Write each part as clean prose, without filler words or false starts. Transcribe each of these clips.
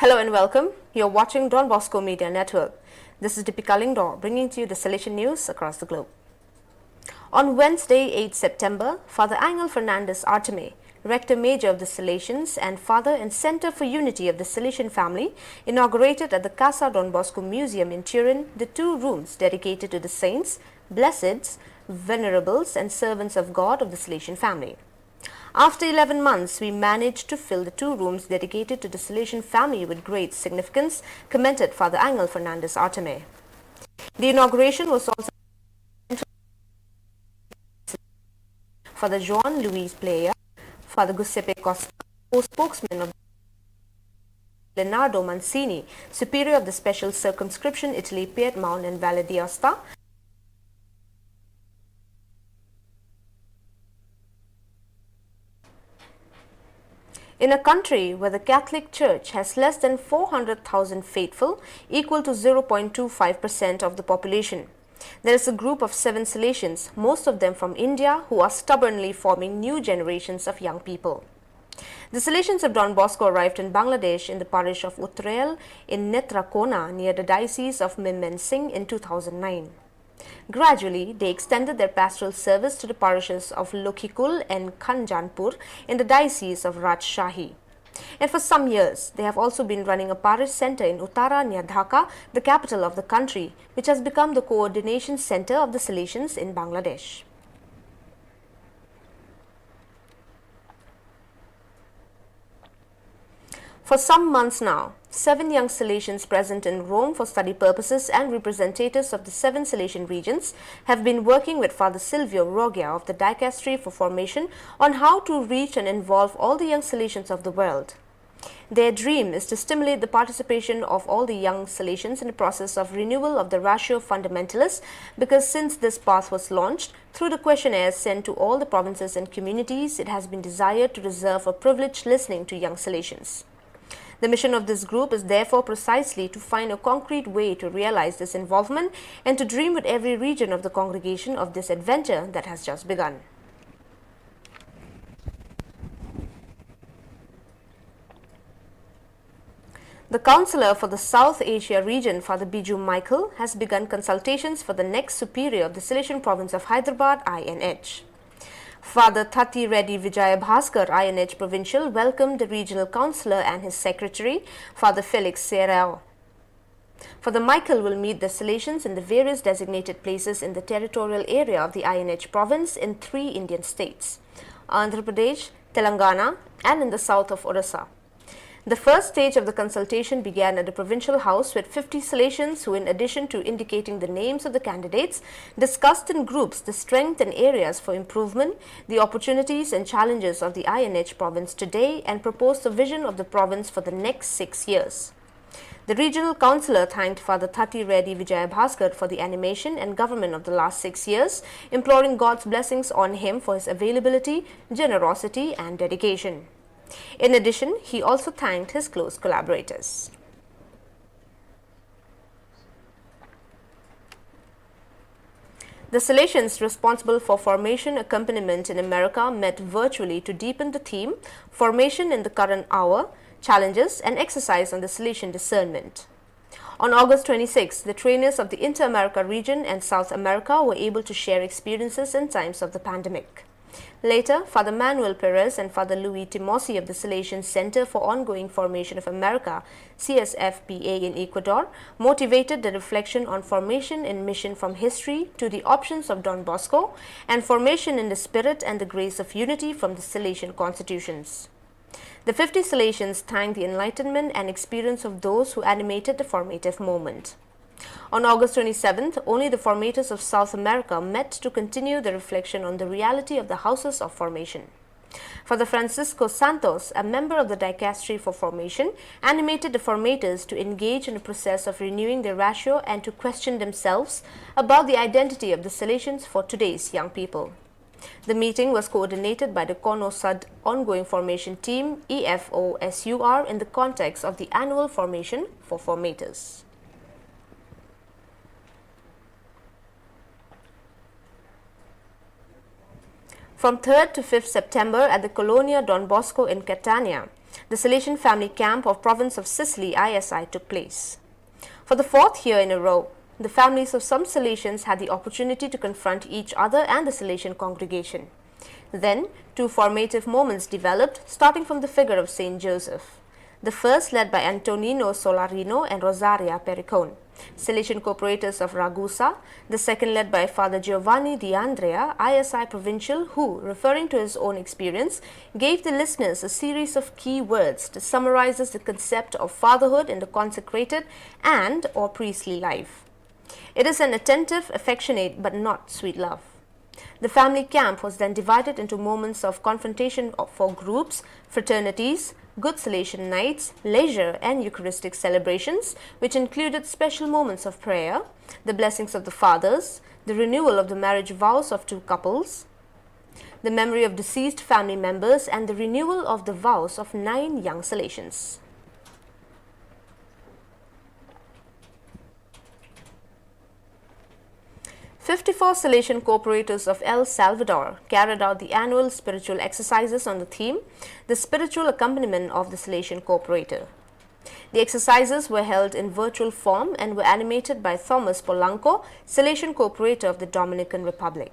Hello and welcome. You're watching Don Bosco Media Network. This is Deepika Lingdor bringing to you the Salesian news across the globe. On Wednesday, 8 September, Father Angel Fernandez Arteme, Rector Major of the Salesians and Father and Center for Unity of the Salesian family, inaugurated at the Casa Don Bosco Museum in Turin the 2 rooms dedicated to the saints, blesseds, venerables and servants of God of the Salesian family. After 11 months, we managed to fill the 2 rooms dedicated to the Salesian family with great significance, commented Father Angel Fernandez Arteme. The inauguration was also Father Juan Luis Playa, Father Giuseppe Costa, co-spokesman of Leonardo Mancini, superior of the special circumscription Italy, Piedmont and Valle d'Aosta, in a country where the Catholic Church has less than 400,000 faithful, equal to 0.25% of the population. There is a group of 7 Salesians, most of them from India, who are stubbornly forming new generations of young people. The Salesians of Don Bosco arrived in Bangladesh in the parish of Utrel in Netrakona near the diocese of Mymensingh in 2009. Gradually, they extended their pastoral service to the parishes of Lokhikul and Khanjanpur in the diocese of Rajshahi. And for some years, they have also been running a parish center in Uttara near Dhaka, the capital of the country, which has become the coordination center of the Salesians in Bangladesh. For some months now, 7 young Salesians present in Rome for study purposes and representatives of the 7 Salesian regions have been working with Father Silvio Rogia of the Dicastery for Formation on how to reach and involve all the young Salesians of the world. Their dream is to stimulate the participation of all the young Salesians in the process of renewal of the ratio of fundamentalists, because since this path was launched, through the questionnaires sent to all the provinces and communities, it has been desired to reserve a privileged listening to young Salesians. The mission of this group is therefore precisely to find a concrete way to realize this involvement and to dream with every region of the congregation of this adventure that has just begun. The Councillor for the South Asia region, Father Biju Michael, has begun consultations for the next superior of the Salesian province of Hyderabad, INH. Father Thati Reddy Vijaya Bhaskar, INH Provincial, welcomed the regional councillor and his secretary, Father Felix Serrao. Father Michael will meet the Salesians in the various designated places in the territorial area of the INH province in 3 Indian states, Andhra Pradesh, Telangana, and in the south of Odisha. The first stage of the consultation began at the provincial house with 50 Salesians who, in addition to indicating the names of the candidates, discussed in groups the strength and areas for improvement, the opportunities and challenges of the INH province today, and proposed a vision of the province for the next 6 years. The regional councillor thanked Father Thati Reddy Vijaya Bhaskar for the animation and government of the last 6 years, imploring God's blessings on him for his availability, generosity and dedication. In addition, he also thanked his close collaborators. The Salesians responsible for formation accompaniment in America met virtually to deepen the theme, Formation in the Current Hour, Challenges and Exercise on the Salesian Discernment. On August 26, the trainers of the Inter-America region and South America were able to share experiences in times of the pandemic. Later, Father Manuel Perez and Father Louis Timosi of the Salesian Center for Ongoing Formation of America, CSFPA in Ecuador, motivated the reflection on formation in mission from history to the options of Don Bosco and formation in the spirit and the grace of unity from the Salesian constitutions. The 50 Salesians thanked the enlightenment and experience of those who animated the formative moment. On August 27th, only the formators of South America met to continue the reflection on the reality of the houses of formation. Father Francisco Santos, a member of the Dicastery for Formation, animated the formators to engage in the process of renewing their ratio and to question themselves about the identity of the Salesians for today's young people. The meeting was coordinated by the CONOSUD Ongoing Formation Team, EFOSUR, in the context of the annual formation for formators. From 3rd to 5th September at the Colonia Don Bosco in Catania, the Salesian family camp of province of Sicily ISI took place. For the fourth year in a row, the families of some Salesians had the opportunity to confront each other and the Salesian congregation. Then, two formative moments developed, starting from the figure of Saint Joseph. The first led by Antonino Solarino and Rosaria Pericone, Salesian cooperators of Ragusa, the second led by Father Giovanni Di Andrea, ISI provincial, who, referring to his own experience, gave the listeners a series of key words that summarizes the concept of fatherhood in the consecrated and or priestly life. It is an attentive, affectionate, but not sweet love. The family camp was then divided into moments of confrontation for groups, fraternities, good Salesian nights, leisure and Eucharistic celebrations, which included special moments of prayer, the blessings of the fathers, the renewal of the marriage vows of two couples, the memory of deceased family members, and the renewal of the vows of 9 young Salesians. "54 Salesian cooperators of El Salvador carried out the annual spiritual exercises on the theme, the spiritual accompaniment of the Salesian cooperator. The exercises were held in virtual form and were animated by Thomas Polanco, Salesian cooperator of the Dominican Republic.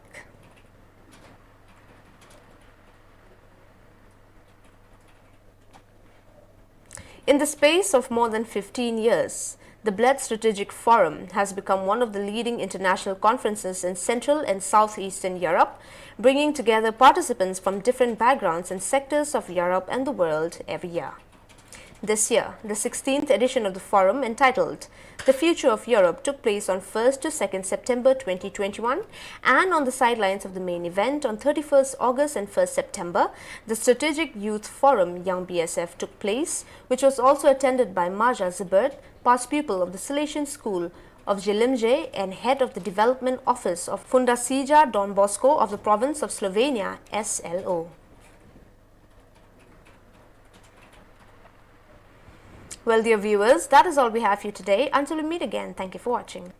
In the space of more than 15 years, the Bled Strategic Forum has become one of the leading international conferences in Central and Southeastern Europe, bringing together participants from different backgrounds and sectors of Europe and the world every year. This year, the 16th edition of the forum, entitled "The Future of Europe," took place on 1st to 2nd September 2021, and on the sidelines of the main event on 31st August and 1st September, the Strategic Youth Forum Young BSF took place, which was also attended by Maja Zibert, past pupil of the Salesian School of Jilimje and head of the Development Office of Fundacija Don Bosco of the province of Slovenia, SLO. Well, dear viewers, that is all we have for you today. Until we meet again, thank you for watching.